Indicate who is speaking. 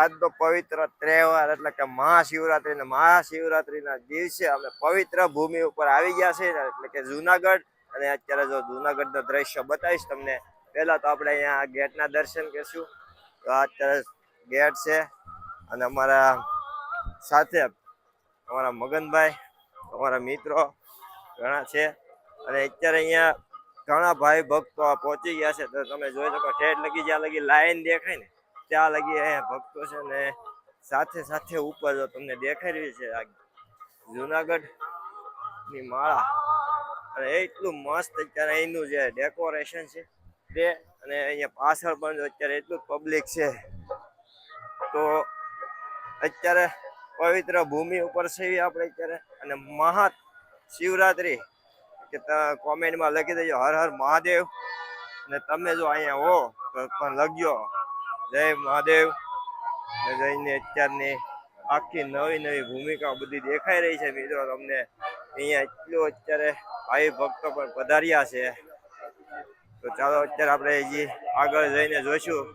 Speaker 1: આજનો પવિત્ર તહેવાર એટલે કે મહાશિવરાત્રીના દિવસે અમે પવિત્ર ભૂમિ ઉપર આવી ગયા છે એટલે કે જુનાગઢ. અને અત્યારે જો જુનાગઢનો દ્રશ્ય બતાવીશ તમને. પહેલા તો આપણે અહીંયા ગેટના દર્શન કરીશું. તો અત્યારે ગેટ છે અને અમારા સાથે અમારા મગનભાઈ, અમારા મિત્રો ઘણા છે. અને અત્યારે અહીંયા ઘણા ભાઈ ભક્તો પહોંચી ગયા છે. તો તમે જોઈ શકો ઠેઠ લગી જ્યાં લગી લાઈન દેખાય ને ત્યાં લગી અહીંયા ભક્તો છે. ને સાથે સાથે ઉપર જો તમને દેખાઈ રહી છે આ જુનાગઢ ની માળા. અને એટલું મસ્ત અત્યારે અહીંનું જે ડેકોરેશન છે તે. અને અહીંયા પાછળ પણ અત્યારે એટલું પબ્લિક છે. તો અત્યારે પવિત્ર ભૂમિ ઉપર છે આપણે અત્યારે. અને મહાશિવરાત્રી કે કોમેન્ટમાં લખી દેજો હર હર મહાદેવ. અને તમે જો અહીંયા હો તો પણ લખજો જય મહાદેવ. જઈને અત્યારની આખી નવી નવી ભૂમિકા બધી દેખાઈ રહી છે મિત્રો તમને. અહીંયા એટલું અત્યારે ભાઈ ભક્તો પણ પધાર્યા છે. તો ચાલો અત્યારે આપણે હજી આગળ જઈને જોઈશું.